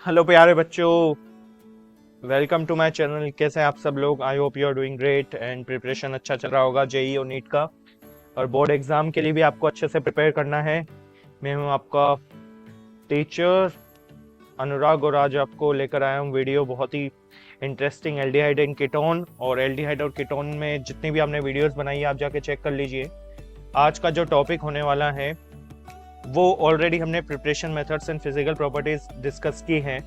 Hello प्यारे बच्चों, welcome to my channel. कैसे हैं आप सब लोग? I hope you are doing great and preparation अच्छा चल रहा होगा जेई और नीट का, और बोर्ड एग्जाम के लिए भी आपको अच्छे से प्रिपेयर करना है। मैं हूं आपका टीचर अनुराग और आज आपको लेकर आया हूं वीडियो बहुत ही इंटरेस्टिंग एल्डिहाइड एंड कीटोन। और एल्डिहाइड और कीटोन में जितनी भी आपने वीडियोस बनाई है आप जाके चेक कर लीजिए। आज का जो टॉपिक होने वाला है वो ऑलरेडी हमने preparation methods and physical properties discuss की हैं।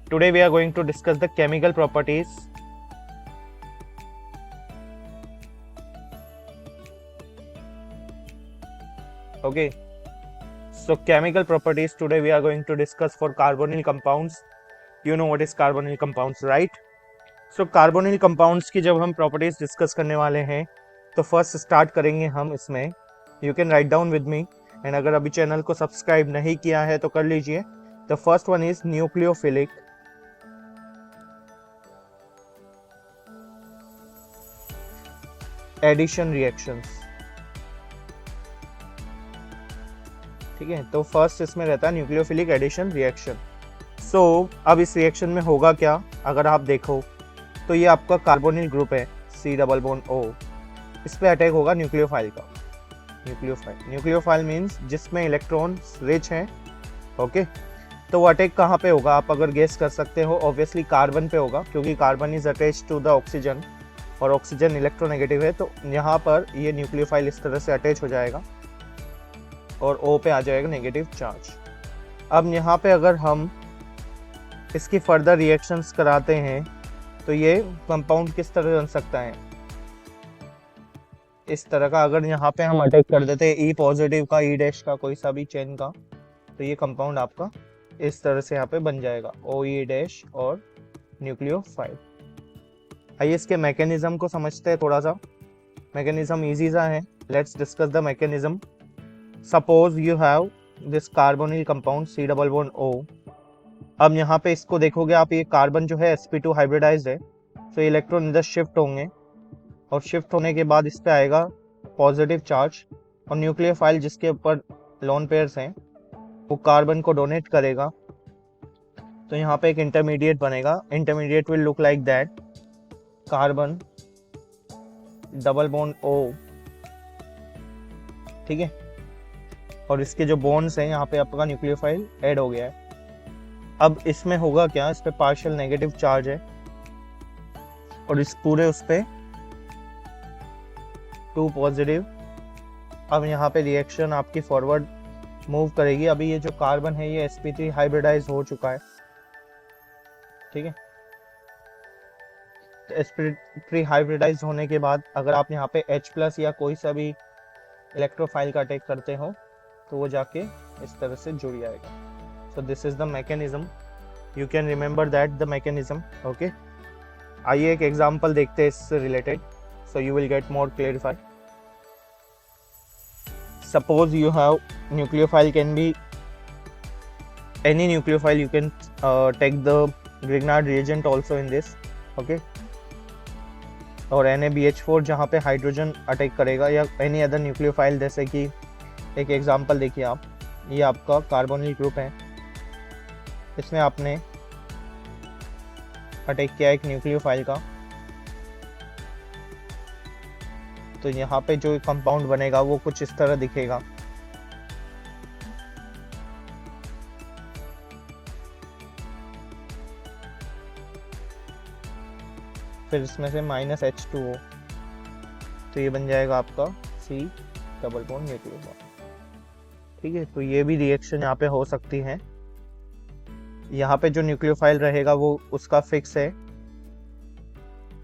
Today we are going to discuss the chemical properties. Okay, so chemical properties today we are going to discuss for carbonyl compounds. You know what is carbonyl compounds, right? So carbonyl compounds की जब हम properties discuss करने वाले हैं तो first start करेंगे हम इसमें। You can write down with me and अगर अभी चैनल को सब्सक्राइब नहीं किया है तो कर लीजिए। The first one is nucleophilic addition reactions। ठीक है, तो फर्स्ट इसमें रहता है न्यूक्लियोफिलिक एडिशन रिएक्शन। सो अब इस रिएक्शन में होगा क्या, अगर आप देखो तो ये आपका कार्बोनिल ग्रुप है C डबल बॉन्ड O, इस पे अटैक होगा न्यूक्लियोफाइल का। न्यूक्लियोफाइल मींस जिसमें इलेक्ट्रॉन रिच हैं। ओके, तो वो अटैक कहाँ पे होगा आप अगर गेस कर सकते हो? ऑब्वियसली कार्बन पे होगा, क्योंकि carbon is attach to the oxygen और ऑक्सीजन इलेक्ट्रोनेगेटिव है। तो यहाँ पर ये न्यूक्लियोफाइल इस तरह से अटैच हो जाएगा और O पे आ जाएगा नेगेटिव चार्ज। अब यहाँ पे अगर हम इसकी फर्दर रिएक्शंस कराते हैं तो ये कंपाउंड किस तरह बन सकता है, इस तरह का। अगर यहाँ पे हम अटैक कर देते हैं E पॉजिटिव का, E डैश का, कोई सा भी चेन का, तो ये कंपाउंड आपका इस तरह से यहाँ पे बन जाएगा OE डैश और न्यूक्लियोफाइल। आइए इसके मैकेनिज्म को समझते हैं थोड़ा सा। मैकेनिज्म इजी सा है, let's discuss the mechanism. Suppose you have this carbonyl compound C double bond O। अब यहाँ पे इसको देखोगे आप, ये कार्बन जो है sp2 हाइब्रिडाइज्ड है, तो इलेक्ट्रॉन इधर शिफ्ट होंगे और शिफ्ट होने के बाद इस पे आएगा पॉजिटिव चार्ज और न्यूक्लियोफाइल जिसके ऊपर लोन पेयर्स हैं वो कार्बन को डोनेट करेगा। तो यहाँ पे एक इंटरमीडिएट बनेगा। Intermediate will look like that, carbon double bond O। ठीक है, और इसके जो बॉन्ड्स हैं यहाँ पे आपका न्यूक्लियोफाइल ऐड हो गया है। अब इसमें होगा क्या, इस पे पार्शियल नेगेटिव चार्ज है और इस पूरे उस पे 2 पॉजिटिव। अब यहाँ पे रिएक्शन आपकी फॉरवर्ड मूव करेगी। अभी ये जो कार्बन है ये sp3 हाइब्रिडाइज हो चुका है। ठीक है, तो sp3 हाइब्रिडाइज होने के बाद अगर आप यहाँ पे H प्लस या कोई सा भी इलेक्ट्रोफाइल का अटैक करते हो तो वो जाके इस तरह से जुड़ जाएगा। So this is the mechanism, you can remember that the mechanism. Okay, आइए एक एग्जांपल देखते हैं इससे related, so you will get more clarified. Suppose you have nucleophile, can be any nucleophile, you can take the Grignard reagent also in this. Okay, और NaBH4 जहाँ पे hydrogen attack करेगा, या एनी अदर न्यूक्लियोफाइल, जैसे कि एक example देखिए आप, ये आपका कार्बोनिल ग्रुप है, इसमें आपने अटैक किया एक न्यूक्लियोफाइल का, तो यहाँ पे जो कंपाउंड बनेगा वो कुछ इस तरह दिखेगा। फिर इसमें से -H2O, तो ये बन जाएगा आपका C डबल बॉन्ड न्यूक्लियोफाइल। ठीक है, तो ये भी रिएक्शन यहाँ पे हो सकती है। यहाँ पे जो न्यूक्लियोफाइल रहेगा वो उसका फिक्स है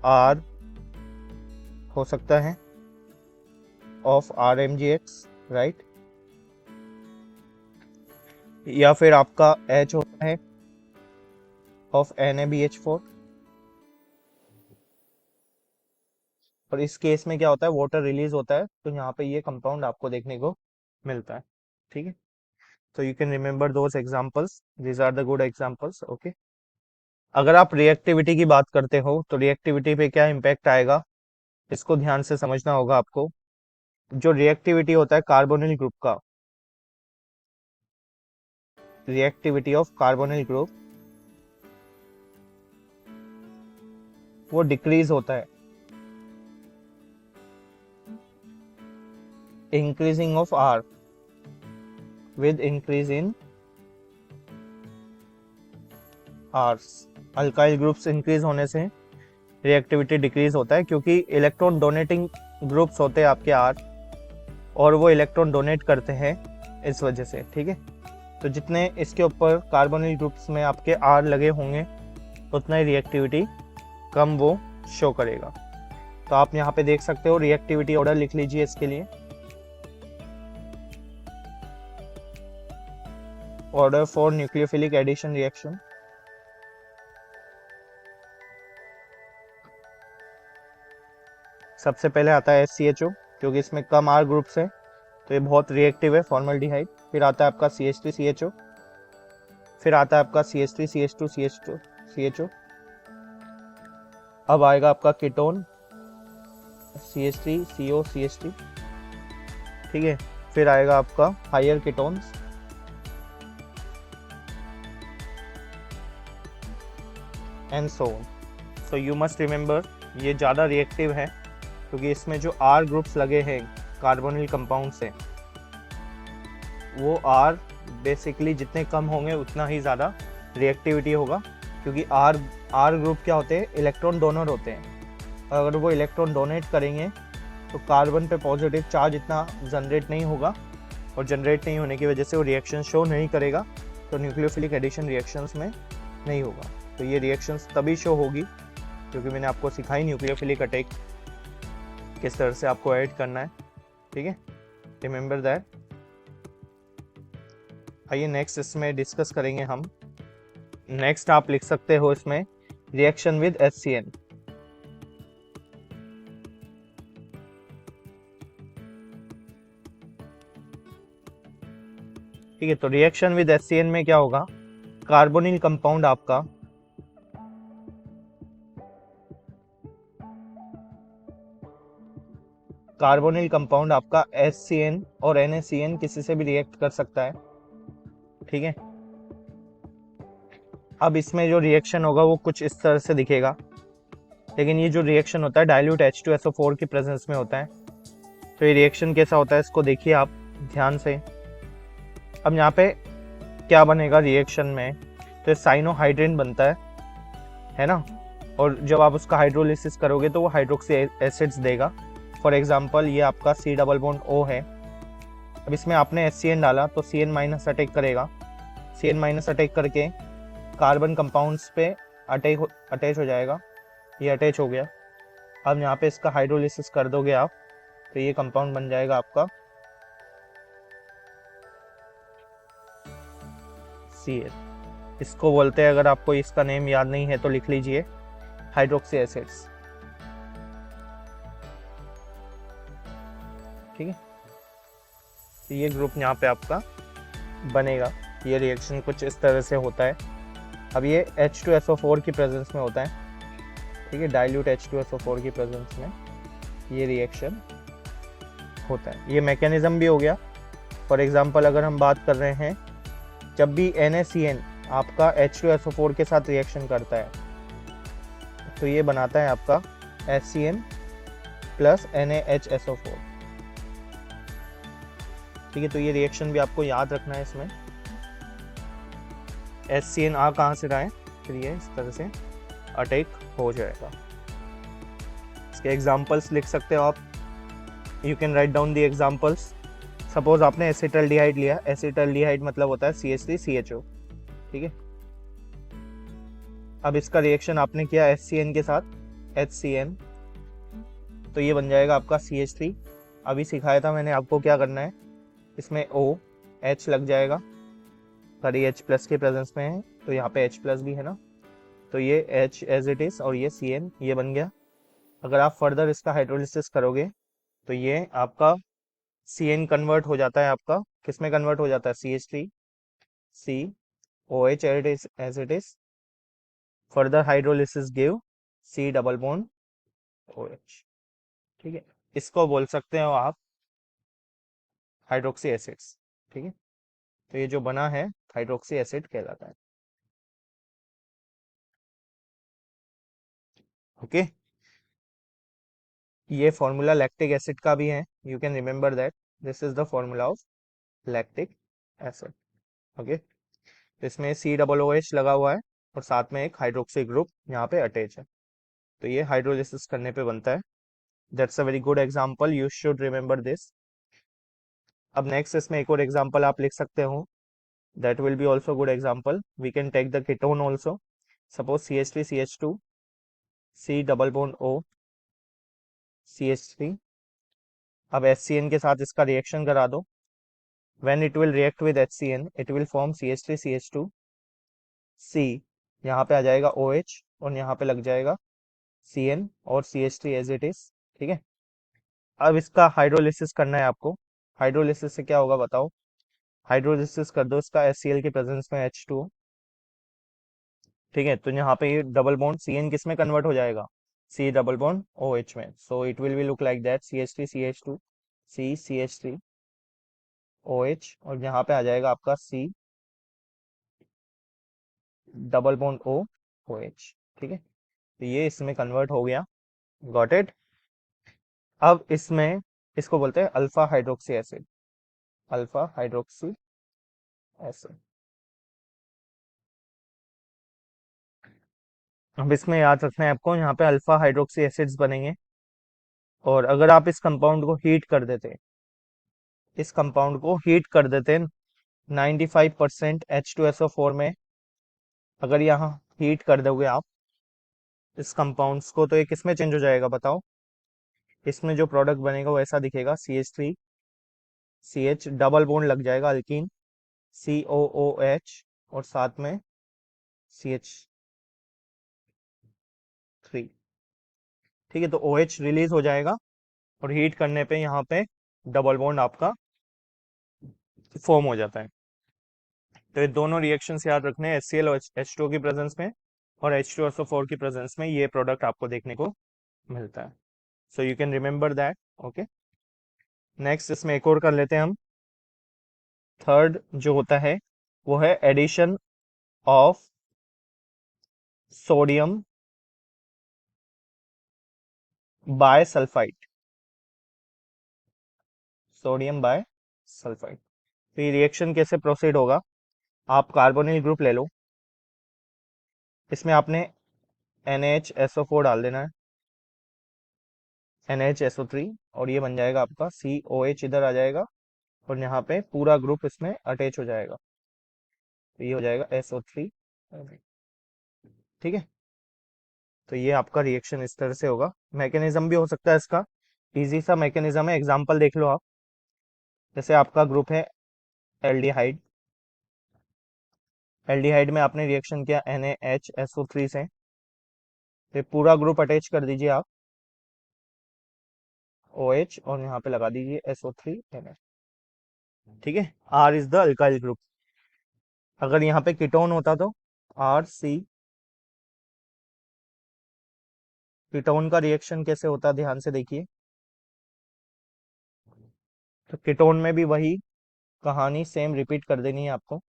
R, हो सकता है ऑफ RMGX, राइट, या फिर आपका H होता है ऑफ NaBH4। और इस केस में क्या होता है, वाटर रिलीज होता है, तो यहाँ पे ये कंपाउंड आपको देखने को मिलता है। ठीक है, so you can remember those examples, these are the good examples. Okay, अगर आप रिएक्टिविटी की बात करते हो तो रिएक्टिविटी पे क्या इम्पैक्ट आएगा इसको ध्यान से समझना होगा आपको। जो रिएक्टिविटी होता है कार्बोनिल ग्रुप का, रिएक्टिविटी ऑफ कार्बोनिल ग्रुप वो डिक्रीज होता है, increasing of R with increase in R's. Alkyl groups increase होने से रिएक्टिविटी डिक्रीज होता है, क्योंकि इलेक्ट्रॉन डोनेटिंग ग्रुप्स होते हैं आपके आर, और वो इलेक्ट्रॉन डोनेट करते हैं इस वजह से। ठीक है, तो जितने इसके ऊपर कार्बोनिल ग्रुप्स में आपके आर लगे होंगे उतना ही रिएक्टिविटी कम वो शो करेगा। तो आप यहाँ पे देख सकते हो, रिएक्टिविटी ऑर्डर लिख लीजिए इसके लिए। Order for nucleophilic addition reaction. सबसे पहले आता है SCHO, क्योंकि इसमें कम आर ग्रुप्स है तो ये बहुत रिएक्टिव है, फॉर्मल्डिहाइड। फिर आता है आपका CH3CHO, फिर आता है आपका CH3CH2CH2CHO। अब आएगा आपका कीटोन CH3COCH3। ठीक है, फिर आएगा आपका higher ketones, and so on. So you must remember, ये ज़्यादा रिएक्टिव है क्योंकि इसमें जो आर ग्रुप्स लगे हैं कार्बोनिल कंपाउंड से, वो आर बेसिकली जितने कम होंगे उतना ही ज़्यादा रिएक्टिविटी होगा, क्योंकि आर ग्रुप क्या होते हैं, इलेक्ट्रॉन डोनर होते हैं। अगर वो इलेक्ट्रॉन डोनेट करेंगे तो कार्बन पे पॉजिटिव चार्ज इतना जनरेट नहीं होगा, और जनरेट नहीं होने की वजह से वो रिएक्शन शो नहीं करेगा, तो न्यूक्लियोफिलिक एडिशन रिएक्शंस में नहीं होगा। तो ये रिएक्शंस तभी शो होगी क्योंकि मैंने आपको सिखाई न्यूक्लियोफिलिक अटैक किस तरह से आपको ऐड करना है। ठीक है, रिमेंबर दैट। आइए नेक्स्ट इसमें डिस्कस करेंगे हम। नेक्स्ट आप लिख सकते हो इसमें रिएक्शन विद HCN। ठीक है, तो रिएक्शन विद HCN में क्या होगा, कार्बोनिल कंपाउंड आपका HCN और NaCN किसी से भी रिएक्ट कर सकता है। ठीक है, अब इसमें जो रिएक्शन होगा वो कुछ इस तरह से दिखेगा, लेकिन ये जो रिएक्शन होता है डाइल्यूट H2SO4 की प्रेजेंस में होता है। तो ये रिएक्शन कैसा होता है इसको देखिए आप ध्यान से। अब यहाँ पे क्या बनेगा रिएक्शन में, तो साइनोहाइड्रिन बनता है ना, और जब आप उसका हाइड्रोलिसिस करोगे तो वो हाइड्रोक्सी एसिड्स देगा। फॉर एग्जांपल ये आपका C डबल बॉन्ड O है। अब इसमें आपने HCN डाला तो CN माइनस अटैक करेगा, CN माइनस अटैक करके कार्बन कंपाउंड्स पे अटैच हो जाएगा। ये अटैच हो गया। अब यहाँ पे इसका हाइड्रोलिसिस कर दोगे आप तो ये कंपाउंड बन जाएगा आपका Cl। इसको बोलते हैं, अगर आपको इसका नेम याद नहीं है तो लिख लीजिए, हाइड्रोक्सी एसिड्स। ठीक है, तो ये ग्रुप यहाँ पे आपका बनेगा। ये रिएक्शन कुछ इस तरह से होता है। अब ये H2SO4 की प्रेजेंस में होता है। ठीक है, डाइल्यूट H2SO4 की प्रेजेंस में ये रिएक्शन होता है। ये मैकेनिज्म भी हो गया। फॉर एग्जांपल अगर हम बात कर रहे हैं, जब भी NaCN आपका H2SO4 के साथ रिएक्शन करता है तो ये बनाता है आपका HCN प्लस NaHSO4। ठीक है, तो ये रिएक्शन भी आपको याद रखना है। इसमें HCN आ कहाँ से रहा है, फिर ये इस तरह से अटैक हो जाएगा। इसके एग्जाम्पल्स लिख सकते हो आप, you can write down the examples. Suppose आपने एसिटल्डिहाइड लिया, एसिटल्डिहाइड मतलब होता है CH3CHO। ठीक है, अब इसका रिएक्शन आपने किया HCN के साथ, HCN, तो ये बन जाएगा आपका CH3। अभी सिखाया था मैंने आपको क्या करना है, इसमें OH लग जाएगा, सारी H प्लस के प्रेजेंस में है तो यहाँ पे H प्लस भी है ना, तो ये H एज इट इज और ये CN ये बन गया। अगर आप फर्दर इसका हाइड्रोलिसिस करोगे तो ये आपका CN कन्वर्ट हो जाता है, आपका किस में कन्वर्ट हो जाता है, CH3 COH as it is. Further hydrolysis give C double bond OH। ठीक है, इसको बोल सकते हो आप हाइड्रोक्सी एसिड्स। ठीक है, तो ये जो बना है हाइड्रोक्सी एसिड कहलाता है। ओके, ये फॉर्मूला लैक्टिक एसिड का भी है, you can remember that this is the formula of lactic acid. Okay, तो इसमें COOH लगा हुआ है और साथ में एक हाइड्रोक्सी ग्रुप यहाँ पे अटैच है, तो ये हाइड्रोलिसिस करने पे बनता है। That's a very good example, you should remember this. अब नेक्स्ट इसमें एक और एग्जांपल आप लिख सकते हो, that will be also good example. We can take the ketone also, suppose CH3CH2 C double bond O CH3। अब HCN के साथ इसका रिएक्शन करा दो, when it will react with HCN it will form CH3CH2 C, यहाँ पे आ जाएगा OH और यहाँ पे लग जाएगा CN और CH3 एज इट इज। ठीक है, अब इसका हाइड्रोलिसिस करना है आपको। हाइड्रोलिसिस से क्या होगा बताओ? हाइड्रोलिसिस कर दो इसका HCl के प्रेजेंस में H2O। ठीक है, तो यहाँ पे ये डबल बॉन्ड CN किस में कन्वर्ट हो जाएगा? C डबल बॉन्ड OH में। So it will be look like that CH3CH2 C CH3 OH और यहाँ पे आ जाएगा आपका C double bond O OH। ठीक है, तो ये इसमें कन्वर्ट हो गया। Got it? अब इसमें इसको बोलते हैं alpha hydroxy acid, alpha hydroxy acid. अब इसमें याद रखना है आपको, यहाँ पे अल्फा हाइड्रोक्सी एसिड्स बनेंगे और अगर आप इस कंपाउंड को हीट कर देते, इस कंपाउंड को हीट कर देते 95% H2SO4 में, अगर यहाँ हीट कर दोगे आप इस कंपाउंड्स को, तो ये किस में चेंज हो जाएगा बताओ? इसमें जो प्रोडक्ट बनेगा वो ऐसा दिखेगा, CH3 CH डबल बॉन्ड लग जाएगा अल्कीन COOH और साथ में CH3। ठीक है, तो OH रिलीज हो जाएगा और हीट करने पे यहाँ पे डबल बॉन्ड आपका फॉर्म हो जाता है। तो ये दोनों रिएक्शंस याद रखने हैं, HCl और H2O की प्रेजेंस में और H2SO4 की प्रेजेंस में ये प्रोडक्ट आपको देखने को मिलता है। So you can remember that. Okay, next इसमें एक और कर लेते हैं हम। थर्ड जो होता है वो है addition of sodium bisulphide, sodium bisulphide. तो ये रिएक्शन कैसे प्रोसीड होगा? आप कार्बोनिल ग्रुप ले लो, इसमें आपने NaHSO4 डाल देना है, NaHSO3, और ये बन जाएगा आपका COH, इधर आ जाएगा और यहाँ पे पूरा ग्रुप इसमें अटैच हो जाएगा, तो ये हो जाएगा SO3। ठीक है, तो ये आपका रिएक्शन इस तरह से होगा। मैकेनिज्म भी हो सकता है इसका, इजी सा मैकेनिज्म है, एग्जांपल देख लो आप। जैसे आपका ग्रुप है एल्डिहाइड, एल्डिहाइड में आपने रिएक्शन किया NaHSO3 से, फिर पूरा ग्रुप अटैच कर दीजिए आप OH और यहाँ पे लगा दीजिए SO3 Na। ठीक है, R is the alkyl group. अगर यहाँ पे कीटोन होता तो RC, कीटोन का रिएक्शन कैसे होता ध्यान से देखिए। तो कीटोन में भी वही कहानी सेम रिपीट कर देनी है आपको,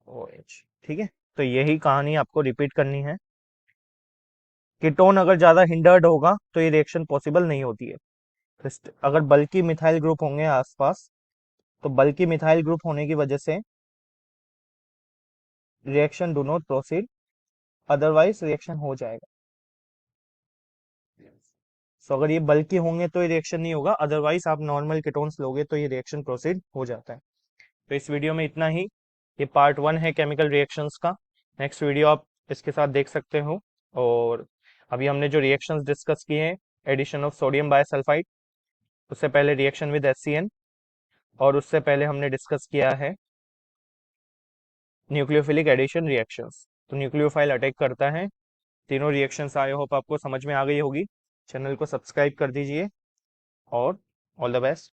OH। ठीक है, तो यही कहानी आपको रिपीट करनी है। कीटोन अगर ज्यादा हिंडर्ड होगा तो ये रिएक्शन पॉसिबल नहीं होती है। अगर बल्कि मिथाइल ग्रुप होंगे आसपास, तो बल्कि मिथाइल ग्रुप होने की वजह से reaction do not proceed, otherwise reaction हो जाएगा। सो अगर ये बल्कि होंगे तो ये रिएक्शन नहीं होगा, अदरवाइज आप नॉर्मल कीटोन्स लोगे तो ये रिएक्शन प्रोसीड हो जाता है। तो इस वीडियो में इतना ही, ये पार्ट 1 है केमिकल रिएक्शंस का। नेक्स्ट वीडियो आप इसके साथ देख सकते हो। और अभी हमने जो रिएक्शंस डिस्कस किए हैं, एडिशन ऑफ सोडियम बायसल्फाइड, उससे पहले रिएक्शन विद HCN, और उससे पहले हमने डिस्कस किया है न्यूक्लियोफिलिक एडिशन रिएक्शंस। तो न्यूक्लियोफाइल अटैक करता है। तीनों रिएक्शंस आई होप आपको समझ में आ गई होगी। चैनल को सब्सक्राइब कर दीजिए और ऑल द बेस्ट।